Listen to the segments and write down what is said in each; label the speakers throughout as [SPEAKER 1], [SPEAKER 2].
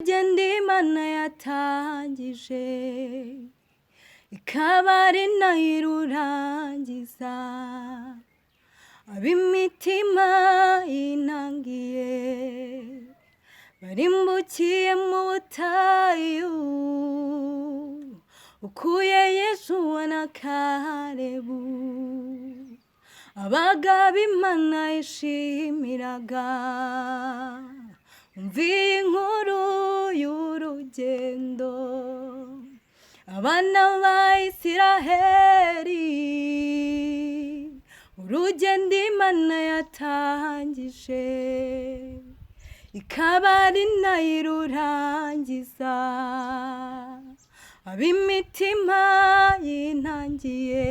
[SPEAKER 1] Genda Imana yatangije ikaba ari nayo irurangiza, ab'imitima inangiye barimbukiye mu butayu, ukuye Yesuwa na Kalebu, abagabo Imana yishimiraga. Umviye inkuru y'urugendo abana ba Isiraheli, urugendo Imana yatangije ikaba ari nayo irurangiza, ab'imitima yinangiye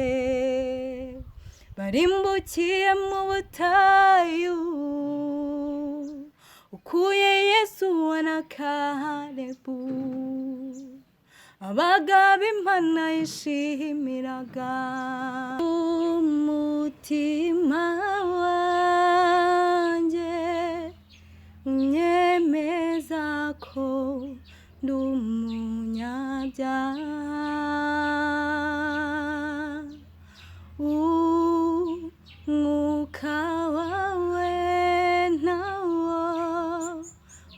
[SPEAKER 1] barimbukiye mu butayu, ukuye Yesuwa na Kalebu, abagabo Imana yishimiraga. Umutima wanjye unyemeza ko ndi umunyabyaha, umwuka wawe nawo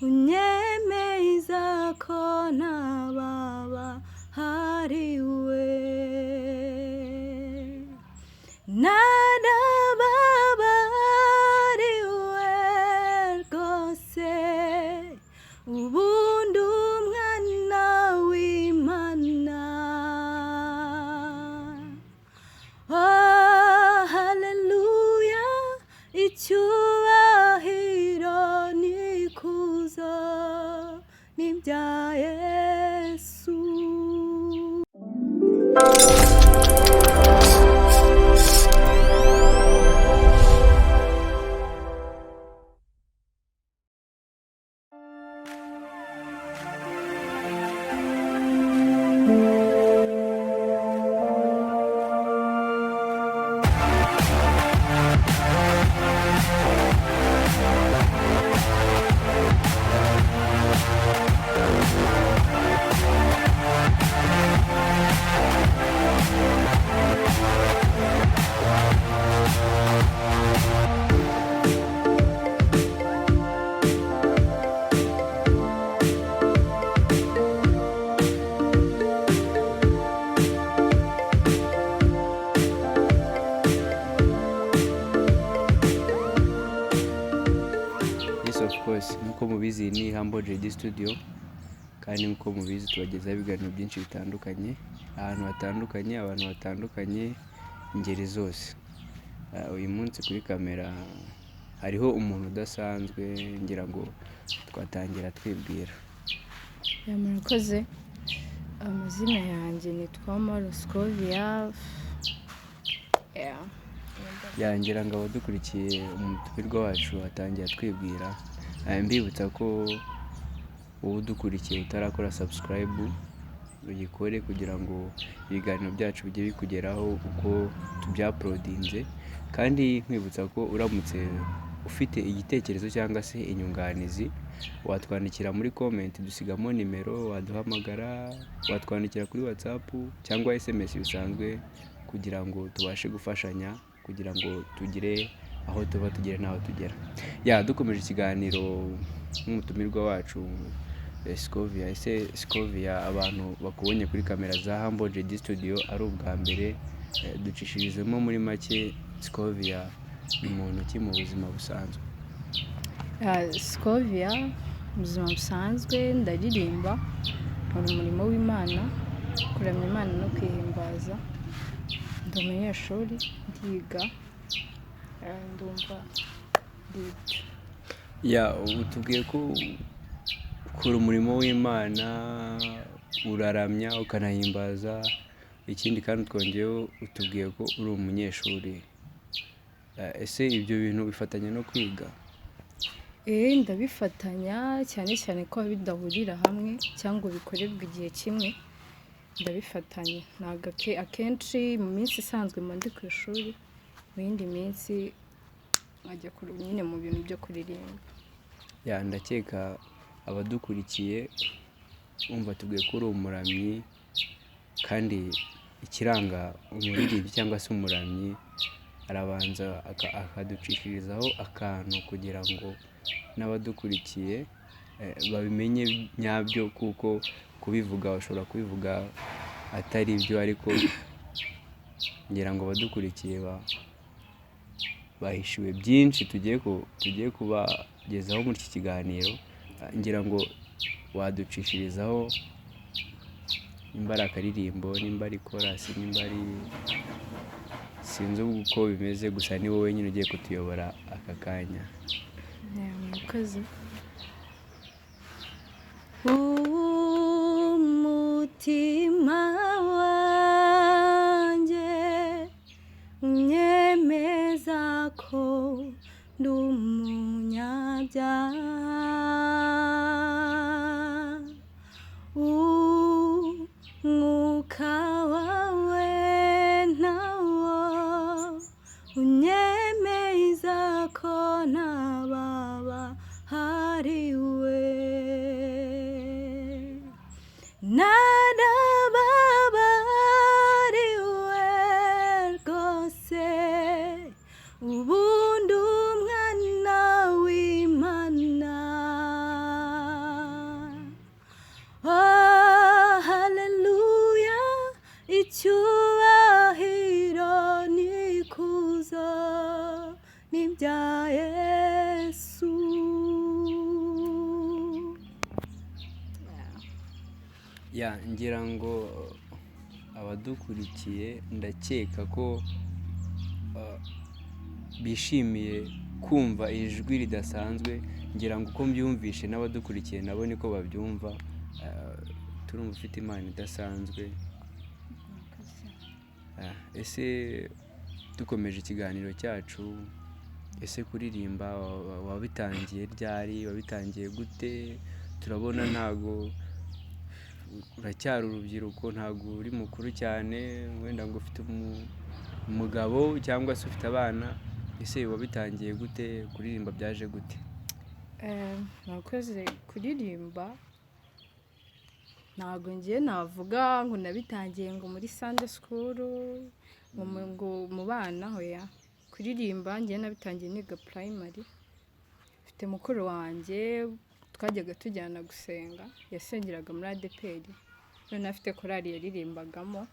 [SPEAKER 1] unyemeza ko nababahariwe, narababariwe rwose, ubundi umwana w'Imana. Oh, haleluya, icyubahiro n'ikuzo ni ibya Yesu.
[SPEAKER 2] Nkuko mubizi ni Humble JD Studio, kandi nkuko mubizi tubagezaho ibiganiro byinshi bitandukanye, ahantu hatandukanye, abantu batandukanye, ingeri zose. Uyu munsi kuri kamera hariho umuntu udasanzwe, ngira ngo twatangira twibwira.
[SPEAKER 3] Murakoze. Amazina yanjye nitwa Maruskovia.
[SPEAKER 2] Yangira ngo abadukurikiye umutumirwa wacu atangira twibwira. Mbibutsa ko wowe udukurikiye utarakora subscribe uyikore kugira ngo ibiganiro byacu bijye bikugeraho uko tubyauploadinze, kandi nkwibutsa ko uramutse ufite igitekerezo cyangwa se inyunganizi watwandikira muri comment, dusigamo nimero, waduhamagara, watwandikira kuri WhatsApp cyangwa SMS bisanzwe, kugira ngo tubashe gufashanya kugira ngo tugire aho tuba tugere naho tugera. Dukomeje ikiganiro n'umutumirwa wacu Scovia. Ese Scovia, abantu bakubonye kuri kamera za Humble JD Studio ari ubwa mbere, ducishirizemo muri make Scovia ni muntu ki mu buzima busanzwe?
[SPEAKER 3] Scovia mu buzima busanzwe ndaririmba, nkora umurimo w'Imana, kuramya Imana no kwihimbaza, ndi umunyeshuri, ndiga, ndumva
[SPEAKER 2] ndibyo. Utubwiye ko ukora umurimo w'Imana, uraramya ukanahimbaza, ikindi kandi twongeyeho utubwiye ko uri umunyeshuri. Ese ibyo bintu bifatanya no kwiga?
[SPEAKER 3] Ndabifatanya, cyane cyane ko bidahurira hamwe cyangwa bikorerwa igihe kimwe. Ndabifatanya, ntabwo akenshi mu minsi isanzwe mba ndi ku ishuri, mu yindi minsi nkajya nyine mu bintu byo kuririmba.
[SPEAKER 2] Ndakeka abadukurikiye umva tubwiye ko uri umuramyi kandi ikiranga umuririmbyi cyangwa se umuramyi arabanza akaducishirizaho akantu kugira ngo n'abadukurikiye babimenye nyabyo, kuko kubivuga bashobora kubivuga atari byo, ariko ngira ngo abadukurikiye bahishiwe byinshi tugiye kubagezaho muri iki kiganiro. Ngira ngo waducishirizaho nimba ari akaririmbo, nimba ari korasi, nimba ari sinzi uko bimeze, gusa ni wowe nyine ugiye kutuyobora aka kanya.
[SPEAKER 3] Nakuze.
[SPEAKER 1] Umutima wanjye unyemeza ko ndi umunyabyaha, umwuka wawe nawo unyemeza ko ntababahariwe, narababariwe rwose, ubundi umwana w'Imana. Oh, haleluya, icyubahiro n'ikuzo ni ibya Yesu.
[SPEAKER 2] Ngira ngo abadukurikiye ndakeka ko bishimiye kumva ijwi ridasanzwe. Ngira ngo uko mbyumvishe n'abadukurikiye nabo niko babyumva. Turumva ufite impano idasanzwe. Ese dukomeje ikiganiro cyacu, ese kuririmba wabitangiye ryari, wabitangiye gute? Turabona ntago uracyari urubyiruko, ntago uri mukuru cyane, wenda ngo ufite umugabo cyangwa se ufite abana. Ese wabitangiye gute? Kuririmba byaje gute?
[SPEAKER 3] Nakuze. Kuririmba ntabwo ngiye navuga ngo nabitangiye ngo muri Sunday school ngo mu bana hoya. Kuririmba ngiye nabitangiye niga primary. Mfite mukuru wanjye twajyaga tujyana gusenga, yasengeraga muri ADPR, none afite korali yaririmbagamo.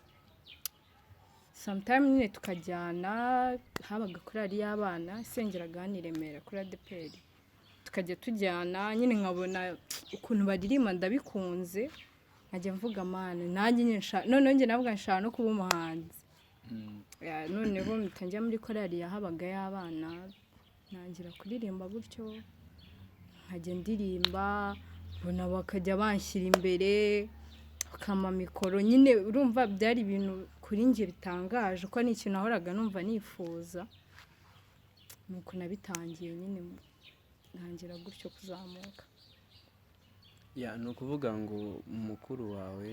[SPEAKER 3] Sometime nyine tukajyana, habaga korali y'abana isengeraga hano i Remera kuri ADPR, tukajya tujyana nyine nkabona ukuntu baririmba ndabikunze, nkajya mvuga mana nanjye nyine none njye navuga nshaka no kuba umuhanzi. Noneho mpita muri korali yahabaga y'abana, ntangira kuririmba gutyo, nkajya ndirimba, mbona bakajya banshyira imbere bakama mikoro. Nyine urumva byari ibintu kuri njye bitangaje, ko ni ikintu nahoraga numva nifuza. Nuko nabitangiye nyine ntangira gutyo kuzamuka.
[SPEAKER 2] Ni ukuvuga ngo mukuru wawe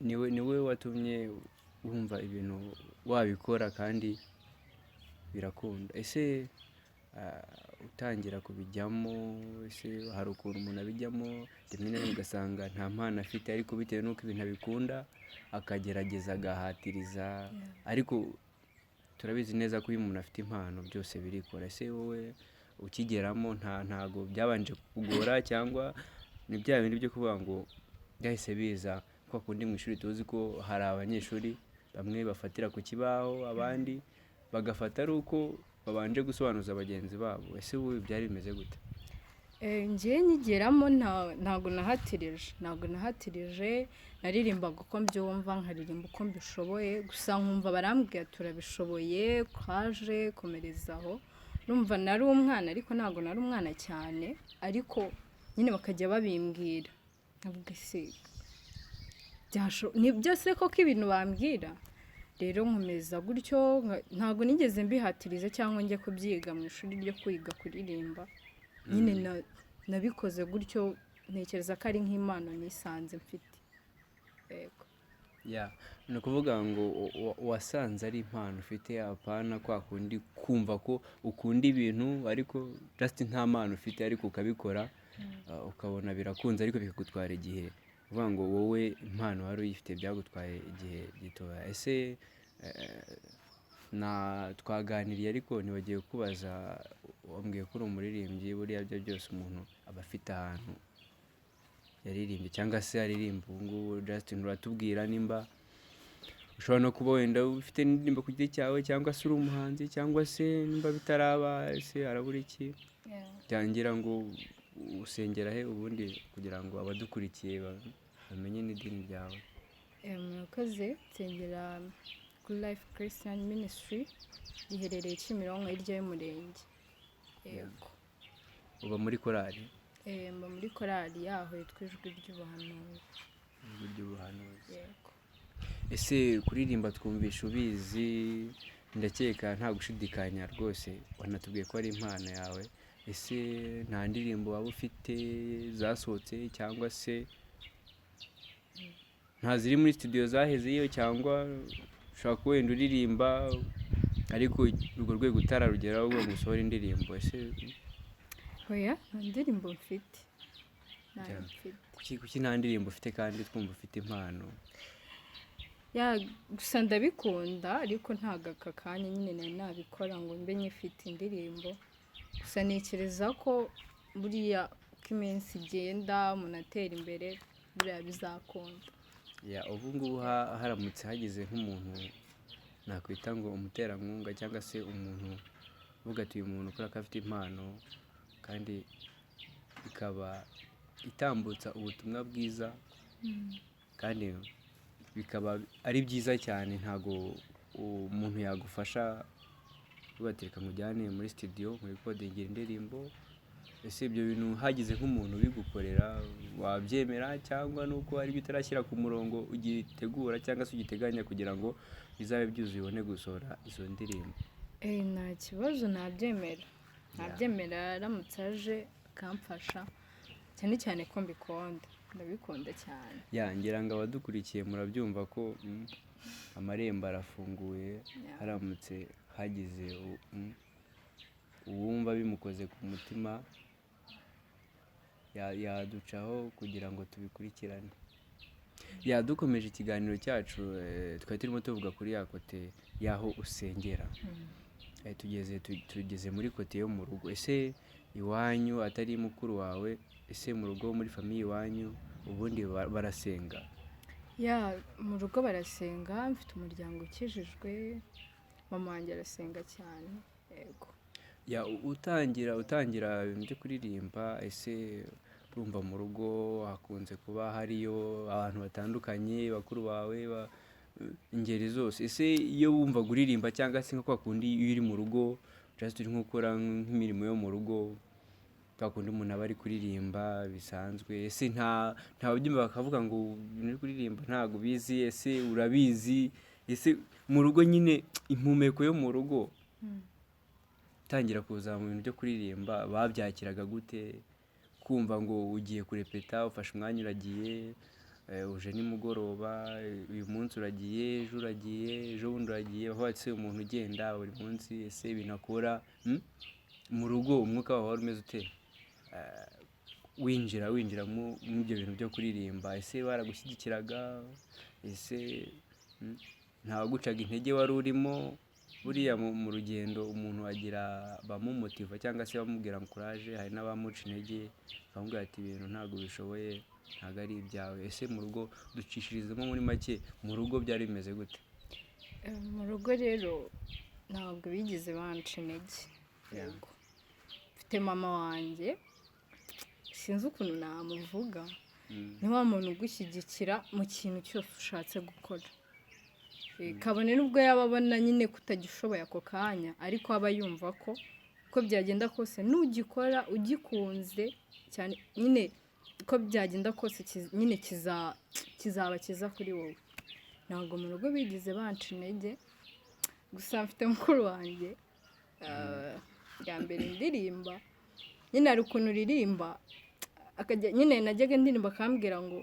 [SPEAKER 2] niwe watumye wumva ibintu wabikora kandi birakunda. Ese utangira kubijyamo, ese hari ukuntu umuntu abijyamo rimwe na rimwe ugasanga nta mpano afite, ariko bitewe n'uko ibintu abikunda akagerageza agahatiriza, ariko turabizi neza ko iyo umuntu afite impano byose birikora. Ese wowe ukigeramo ntago byabanje kugora, cyangwa ni bya bindi byo kuvuga ngo byahise biza kwa kundi mu ishuri tuzi ko hari abanyeshuri bamwe bafatira ku kibaho, abandi bagafata ari uko babanje gusobanuza bagenzi babo? Ese wowe byari bimeze gute?
[SPEAKER 3] Ngiye nyigeramo ntago nahatirije, naririmbaga uko mbyumva, nkaririmba uko mbishoboye, gusa nkumva barambwira turabishoboye, kwaje komerezaho. Numva nari umwana, ariko ntago nari umwana cyane, ariko nyine bakajya babimbwira, nkavuga ese ni byose koko ibintu bambwira. Rero nkomeza gutyo, ntago nigeze mbihatiriza cyangwa njye kubyiga mu ishuri ryo kwiga kuririmba. Nyine nabikoze gutyo, ntekereza ko ari nk'impano nisanze mfite. Yego.
[SPEAKER 2] Ni ukuvuga ngo wasanze ari impano ufite, apana kwa kundi kumva ko ukunda ibintu ariko just nta mpano ufite ariko ukabikora. ukabona birakunze ariko bikagutwara igihe uvuga ngo wowe impano wari uyifite byagutwaye igihe gitoya. Ese twaganiriye ariko ntibagiye kubaza, wambwiye ko uri umuririmbyi, buriya byo byose umuntu aba afite ahantu yaririmbye cyangwa se aririmba. Ubu ngubu Justin uratubwira nimba ushobora no kuba wenda ufite n'indirimbo ku giti cyawe cyangwa se uri umuhanzi cyangwa se nimba bitaraba ese harabura iki? Byangira ngo usengera he ubundi kugira ngo abadukurikiye bamenye n'idini ryawe?
[SPEAKER 3] Murakoze, nsengera kuri Life Christian Ministry, riherereye Kimironko hirya y'umurenge. Yego.
[SPEAKER 2] Uba muri korali?
[SPEAKER 3] Mba muri korali yaho yitwa ijwi ry'ubuhanuzi.
[SPEAKER 2] Ijwi ry'ubuhanuzi.
[SPEAKER 3] Yego.
[SPEAKER 2] Ese kuririmba twumvisha ubizi, ndakeka nta gushidikanya rwose wanatubwiye ko ari impano yawe. Ese nta ndirimbo waba ufite zasohotse cyangwa se nta ziri muri studio zahezeyo, cyangwa ushobora kuba wenda uririmba ariko urwo rwego utararugeraho ngo usohore indirimbo? Ese
[SPEAKER 3] oya, nta ndirimbo mfite. Ntayo mfite.
[SPEAKER 2] kuki nta ndirimbo ufite kandi twumva ufite impano?
[SPEAKER 3] Gusa ndabikunda ariko ntago aka kanya nyine nari nabikora ngo mbe nyifite indirimbo. Gusa ntekereza ko buriya uko iminsi igenda umuntu atera imbere buriya bizakunda.
[SPEAKER 2] Ubu ngubu haramutse hagize nk'umuntu nakwita ngo umuterankunga cyangwa se umuntu uvuga ati uyu muntu kubera ko afite impano kandi ikaba itambutsa ubutumwa bwiza kandi bikaba ari byiza cyane, ntago umuntu yagufasha ubatereka mujyane muri studio muri recordingira indirimbo. Ese ibyo bintu hagize nk'umuntu ubigukorera wabyemera, cyangwa nuko ari byo utarashyira ku murongo ugitegura cyangwa se ugiteganya kugira ngo bizabe byuzuye ubone gusohora izo ndirimbo?
[SPEAKER 3] Nta kibazo, nabyemera aramutse aje akamfasha, cyane cyane ko mbikunda, ndabikunda cyane.
[SPEAKER 2] Ngira ngo abadukurikiye murabyumva ko amarembo arafunguye, haramutse hagize uwumva bimukoze ku mutima yaducaho kugira ngo tubikurikirane. Dukomeje ikiganiro cyacu, twari turimo tuvuga kuri ya kote y'aho usengera. Tugeze muri kote yo mu rugo. Ese iwanyu atari mukuru wawe, ese mu rugo muri famiye iwanyu ubundi barasenga?
[SPEAKER 3] Mu rugo barasenga, mfite umuryango ukijijwe, mama wanjye arasenga cyane. Yego.
[SPEAKER 2] Utangira ibintu byo kuririmba, ese urumva mu rugo hakunze kuba hariyo abantu batandukanye, bakuru bawe, ingeri zose. Ese iyo wumva kuririmba cyangwa se nko kwa kundi iyo uri mu rugo just uri gukora nk'imirimo yo mu rugo, kwa kundi umuntu aba ari kuririmba bisanzwe, ese nta babyumva bakavuga ngo uri kuririmba ntago bizi? Ese urabizi? Ese mu rugo nyine impumeko yo mu rugo tangira kuza mu bintu byo kuririmba babyakiraga gute? Kumva ngo ugiye kurepeta, ufashe umwanya uragiye, uje nimugoroba, uyu munsi uragiye, ejo uragiye, ejo bundi uragiye, aho ese umuntu ugenda buri munsi, ese binakora mu rugo umwuka wawe wari umeze ute winjira mu ibyo bintu byo kuririmba? Ese baragushyigikiraga? Ese ntawagucaga intege wari urimo? Buriya mu rugendo umuntu agira bamumutiva cyangwa se bamubwira ngo courage, hari n'abamuca intege bamubwira ati ibintu ntabwo bishoboye, ntabwo ari ibyawe. Ese mu rugo ducishirizemo muri make, mu rugo byari bimeze gute?
[SPEAKER 3] Mu rugo rero ntabwo bigeze banca intege. Yego. Mfite mama wanjye, sinzi ukuntu namuvuga, ni wa muntu ugushyigikira mu kintu cyose ushatse gukora. Kabone nubwo yaba abona nyine kutagishoboye ako kanya, ariko aba yumva ko uko byagenda kose nugikora ugikunze cyane, nyine uko byagenda kose nyine kizaba kiza kuri wowe. Ntabwo mu rugo bigize banca intege. Gusa mfite mukuru wanjye, bwa mbere ndirimba, nyine hari ukuntu uririmba nyine najyaga ndirimba akambwira ngo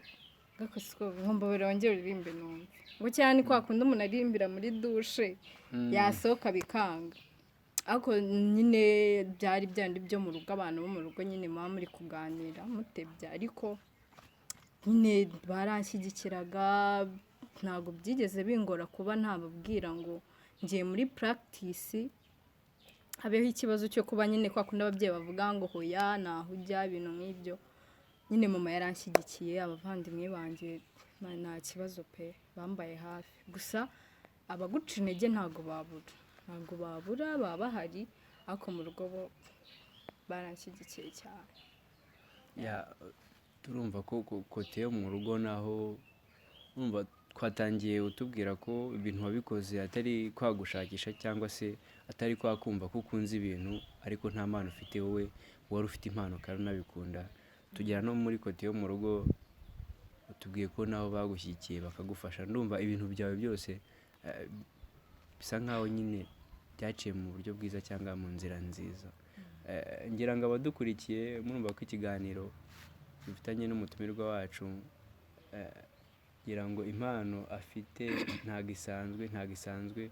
[SPEAKER 3] gakosiko nkombabere wongere uririmbe numve, ngo cyane kwa kundi umuntu aririmbira muri dushe yasohoka bikanga. ariko nyine byari byandi byo mu rugo, abantu bo mu rugo nyine muba muri kuganira mutebya, ariko nyine baranshyigikiraga, ntabwo byigeze bingora kuba ntababwira ngo ngiye muri practice, habeho ikibazo cyo kuba nyine kwa kundi ababyeyi bavuga ngo hoya naho ujya ibintu nk'ibyo. Nyine mama yaranshyigikiye, abavandimwe banjye nta kibazo pe, bambaye hafi. Gusa abaguca intege ntabwo babura, baba bahari, ariko mu rugo bo baranshyigikiye cyane.
[SPEAKER 2] turumva ko kote yo mu rugo naho urumva twatangiye utubwira ko ibintu wabikoze atari kwagushakisha cyangwa se atari kwakumva ko ukunze ibintu ariko nta mpano ufite, wowe wari ufite impano kandi unabikunda. Tugera no muri kote yo mu rugo utubwiye ko naho bagushyigikiye bakagufasha. Ndumva ibintu byawe byose bisa nkaho nyine byaciye mu buryo bwiza cyangwa mu nzira nziza. Ngira ngo abadukurikiye murumva ko ikiganiro dufitanye n'umutumirwa wacu, ngira ngo impano afite ntago isanzwe.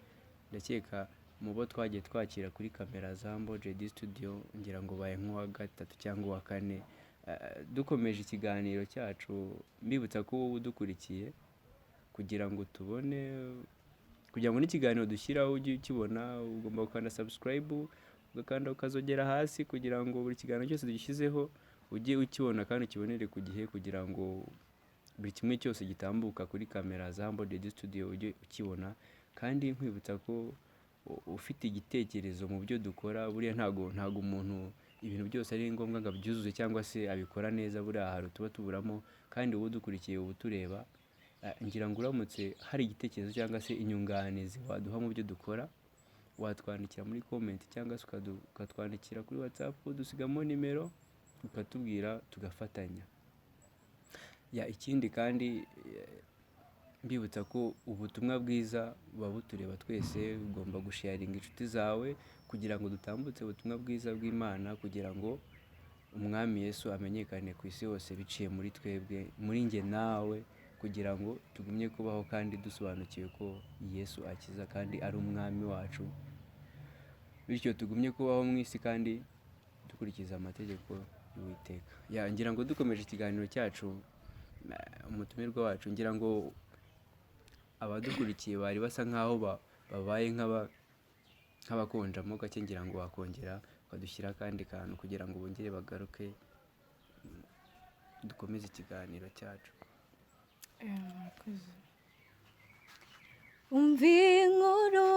[SPEAKER 2] Ndakeka mu bo twagiye twakira kuri kamera za Mbo JD Studio, ngira ngo baye nk'uwa gatatu cyangwa uwa kane. Dukomeje ikiganiro cyacu, mbibutsa ko wowe udukurikiye kugira ngo n'ikiganiro dushyiraho ujye ukibona, ugomba gukanda subscribe, ugakanda ukazogera hasi kugira ngo buri kiganiro cyose dushyizeho ujye ukibona kandi ukibonere ku gihe, kugira ngo buri kimwe cyose gitambuka kuri kamera za Mbo JD Studio ujye ukibona. Kandi nkwibutsa ko ufite igitekerezo mu byo dukora, buriya ntago umuntu ibintu byose ari ngombwa ngo abyuzuze cyangwa se abikora neza, buriya hari tuba tuburamo. Kandi wowe udukurikiye, ubu tureba, ngira ngo uramutse hari igitekerezo cyangwa se inyunganizi waduha mu byo dukora, watwandikira muri comment cyangwa se ukatwandikira kuri WhatsApp, dusigamo nimero ukatubwira tugafatanya. Ikindi kandi mbibutsa ko ubutumwa bwiza buba butureba twese, ugomba gusharinga inshuti zawe kugira ngo dutambutse ubutumwa bwiza bw'Imana, kugira ngo umwami Yesu amenyekane ku isi hose biciye muri twebwe, muri njye nawe, kugira ngo tugumye kubaho kandi dusobanukiwe ko Yesu akiza kandi ari umwami wacu, bityo tugumye kubaho mu isi kandi dukurikiza amategeko y'Uwiteka. Ngira ngo dukomeje ikiganiro cyacu, umutumirwa wacu, ngira ngo abadukurikiye bari basa nkaho babaye nk'abakonjamo gake, ngira ngo wakongera ukadushyira akandi kantu kugira ngo bongere bagaruke, dukomeze ikiganiro cyacu.
[SPEAKER 1] Umva inkuru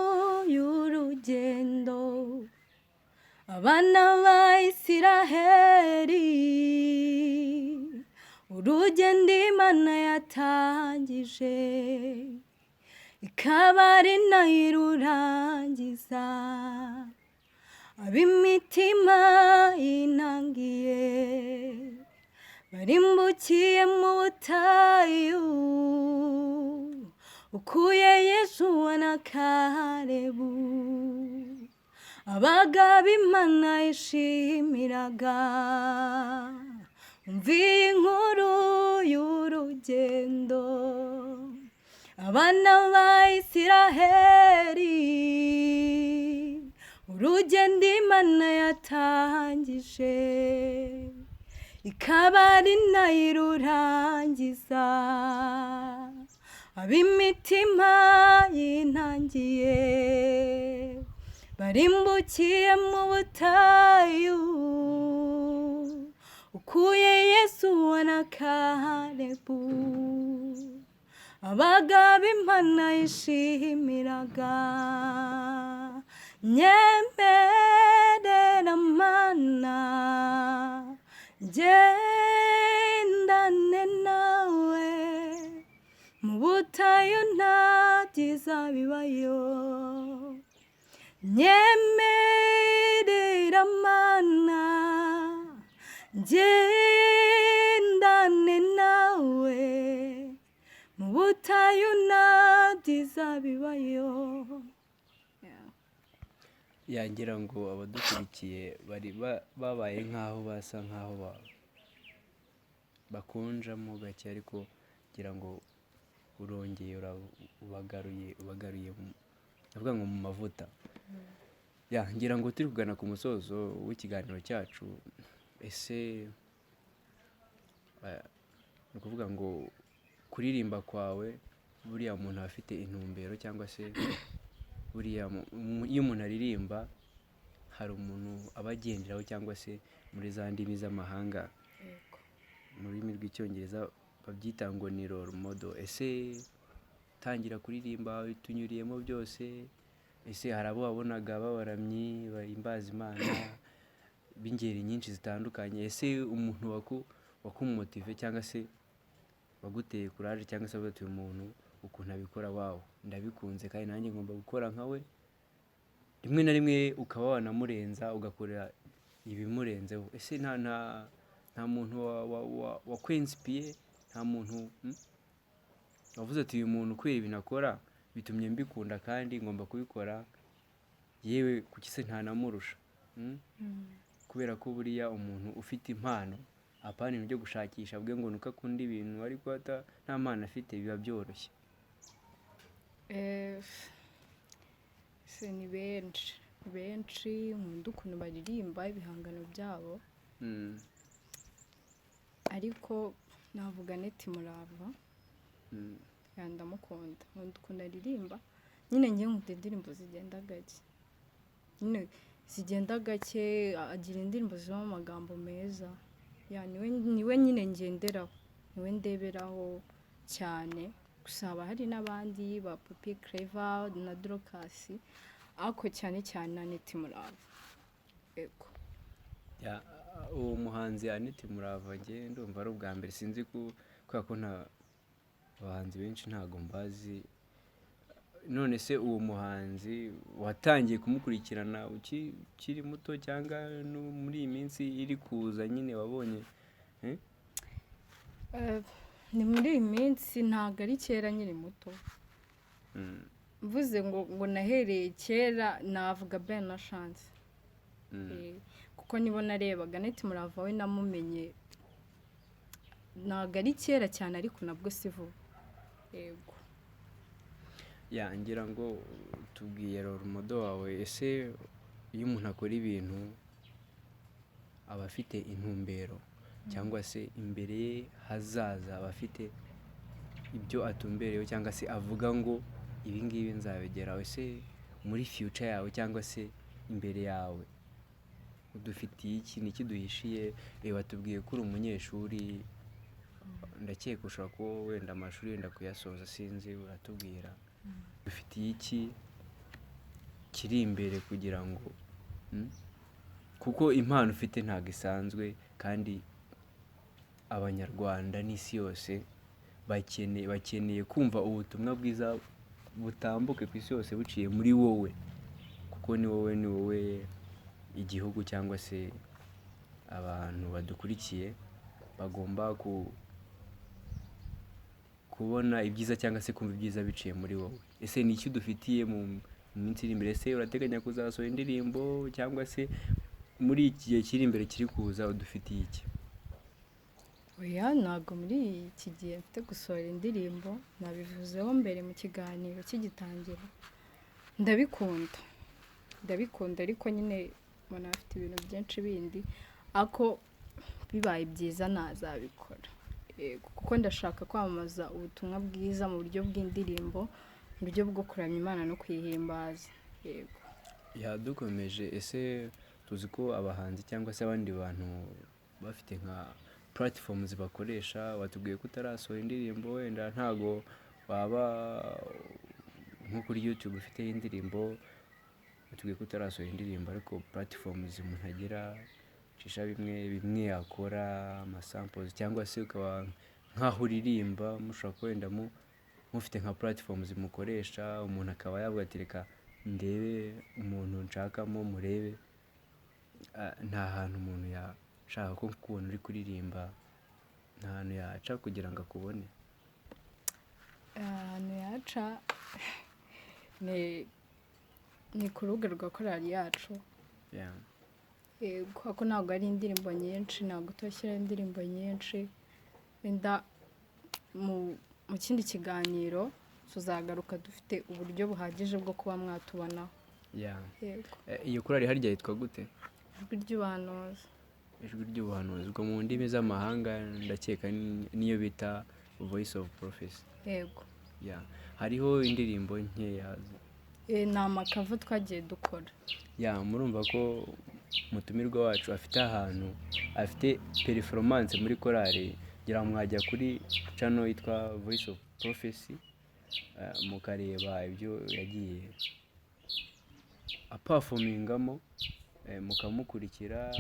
[SPEAKER 1] y'urugendo abana ba Isiraheli, urugendo Imana yatangije ikaba ari nayo irurangiza, ab'imitima inangiye barimbukiye mu butayu, ukuye Yesuwa na Kalebu, abagabo Imana yishimiraga. Umva inkuru y'urugendo abana ba Isiraheli, urugendo Imana yatangije ikaba ari nayo irurangiza, ab'imitima yinangiye barimbukiye mu butayu, ukuye Yesuwa na Kalebu, abagabo Imana yishimiraga. Nyemerera Mana ngendane nawe, mu butayu nta byiza bibayo. Nyemerera Mana ngendane nawe, mu butayu nta byiza bibayo.
[SPEAKER 2] Ngira ngo abadukurikiye bari babaye nkaho basa nkaho bakonjamo gake, ariko ngira ngo urongeye ubagaruye ndavuga ngo mu mavuta. ngira ngo turi kugana ku musozo w'ikiganiro cyacu. Ese ni ukuvuga ngo kuririmba kwawe buriya umuntu aba afite intumbero, cyangwa se buriya iyo umuntu aririmba hari umuntu aba agenderaho, cyangwa se muri za ndimi z'amahanga
[SPEAKER 3] yego
[SPEAKER 2] mu rurimi rw'icyongereza babyita ngo ni role model. Ese tangira kuririmba tunyuriyemo byose, ese hari abo wabonaga b'abaramyi bahimbaza Imana b'ingeri nyinshi zitandukanye, ese umuntu wakumotive cyangwa se waguteye courage, cyangwa se waguteye umuntu ukuntu abikora, wawe ndabikunze kandi nanjye ngomba gukora nkawe, rimwe na rimwe ukaba wanamurenza ugakora ibimurenzeho? Ese nta muntu wakwensipiye, nta muntu wavuze ati uyu muntu kubera ibintu akora bitumye mbikunda kandi ngomba kubikora, yewe kuki se ntanamurusha? Kubera ko buriya umuntu ufite impano apana ibintu byo gushakisha avuge ngo nuko akunda ibintu ariko nta mpano afite biba byoroshye.
[SPEAKER 3] ni benshi nkunda ukuntu baririmba ibihangano byabo, ariko navuga neti Murava, ndamukunda, nkunda ukuntu aririmba. Nyine ngiye nkunda indirimbo zigenda gake, agira indirimbo zirimo amagambo meza, niwe nyine ngenderaho, niwe ndeberaho cyane. Gusa haba hari n'abandi ba Pupi Clever na Dorcas, ariko cyane cyane Aneti Murava. Yego
[SPEAKER 2] uwo muhanzi Aneti Murava njye ndumva ari ubwa mbere, sinzi kubera ko nta abahanzi benshi ntago mbazi. None se uwo muhanzi watangiye kumukurikirana ukiri muto, cyangwa muri iyi minsi iri kuza nyine wabonye?
[SPEAKER 3] ni muri iyi minsi, ntabwo ari kera nkiri muto. Mvuze ngo nahereye kera navuga Ben na Chance, kuko nibo narebaga. Aneti Murava we namumenye ntabwo ari kera cyane, ariko nabwo si vuba. Yego
[SPEAKER 2] ngira ngo tubwiye role model wawe. Ese iyo umuntu akora ibintu aba afite intumbero, cyangwa se imbere ye hazaza aba afite ibyo atumbereyeho, cyangwa se avuga ngo ibi ngibi nzabigeraho? Ese muri future yawe cyangwa se imbere yawe udufitiye iki, ni iki duhishiye? Watubwiye ko uri umunyeshuri, ndakeka ushobora kuba wenda amashuri wenda kuyasoza, sinzi, uratubwira dufitiye iki kiri imbere kugira ngo kuko impano ufite ntabwo isanzwe, kandi abanyarwanda n'isi yose bakeneye kumva ubutumwa bwiza butambuke ku isi yose buciye muri wowe, kuko ni wowe igihugu cyangwa se abantu badukurikiye bagomba kubona ibyiza, cyangwa se kumva ibyiza biciye muri wowe. Ese ni iki dufitiye mu minsi iri imbere? Ese urateganya kuzasohora indirimbo, cyangwa se muri iki gihe kiri imbere kiri kuza udufitiye iki?
[SPEAKER 3] ntabwo muri iki gihe mfite gusohora indirimbo, nabivuzeho mbere mu kiganiro kigitangira. Ndabikunda ariko nyine mbona afite ibintu byinshi bindi, ariko bibaye byiza nazabikora. Kuko ndashaka kwamamaza ubutumwa bwiza mu buryo bw'indirimbo, mu buryo bwo kuramya Imana no kwihimbaza. Yego
[SPEAKER 2] dukomeje. Ese tuzi ko abahanzi cyangwa se abandi bantu bafite nka platforms bakoresha, watubwiye ko utarasohora indirimbo, wenda ntago waba nko kuri YouTube ufite indirimbo, watubwiye ko utarasohora indirimbo, ariko platforms umuntu agira cisha bimwe yakora amasamples, cyangwa se ukaba nkaho uririmba mushobora kwenda mufite nka platforms mukoresha, umuntu akaba yavuga ati reka ndebe umuntu nshakamo murebe. Nta hantu umuntu yashaka ko kubona uri kuririmba, nta hantu yaca kugira ngo akubone?
[SPEAKER 3] ahantu yaca ni ku rubuga rwa korali yacu. Kuko ntabwo ari indirimbo nyinshi, ntabwo turashyiraho indirimbo nyinshi. Wenda mu kindi kiganiro tuzagaruka dufite uburyo buhagije bwo kuba mwatubonaho.
[SPEAKER 2] Yeah.
[SPEAKER 3] yego
[SPEAKER 2] Iyo korali harya yitwa gute?
[SPEAKER 3] ijwi ry'ubuhanuzi.
[SPEAKER 2] Ijwi ry'ubuhanuzi. Ubwo mu ndimi z'amahanga ndakeka niyo bita voice of prophecy.
[SPEAKER 3] Yego
[SPEAKER 2] Yeah. Hariho indirimbo nkeya.
[SPEAKER 3] ni amakava twagiye dukora.
[SPEAKER 2] Yeah, murumva ko umutumirwa wacu afite ahantu afite performance muri korali, ngira mwajya kuri channel yitwa Voice of Prophecy mukareba ibyo yagiye aperformingamo, mukamukurikira,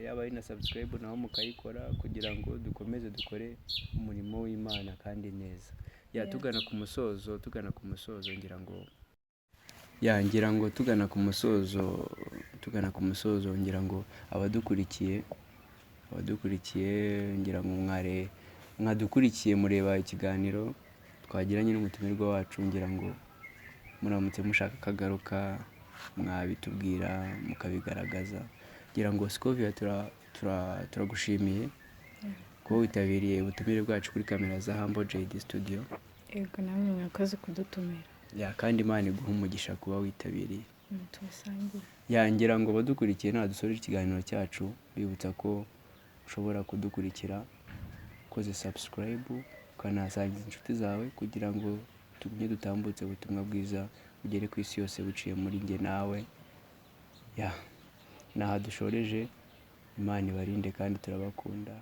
[SPEAKER 2] yaba ari na subscribe naho mukayikora kugira ngo dukomeze dukore umurimo w'Imana kandi neza. Yeah, tugana ku musozo ngira ngo tugana ku musozo ngira ngo abadukurikiye ngira ngo mwadukurikiye mureba ikiganiro twagiranye n'umutumirwa wacu, ngira ngo muramutse mushaka kagaruka mwabitubwira mukabigaragaza. Ngira ngo Scovia turagushimiye ko witabiriye ubutumire bwacu kuri kamera za Humble JD Studio.
[SPEAKER 3] Yego namwe mwakoze kudutumira.
[SPEAKER 2] Ya kandi Imana iguha umugisha kuba witabiriye.
[SPEAKER 3] Tubisangiye.
[SPEAKER 2] Ya ngira ngo badukurikiye dusoje ikiganiro cyacu bibutsa ko ushobora kudukurikira ukoze subscribe, ukanasangiza inshuti zawe kugira ngo tugumye dutambutse ubutumwa bwiza bugere ku isi yose buciye muri njye nawe. Ya naha dushoreje, Imana ibarinde kandi turabakunda.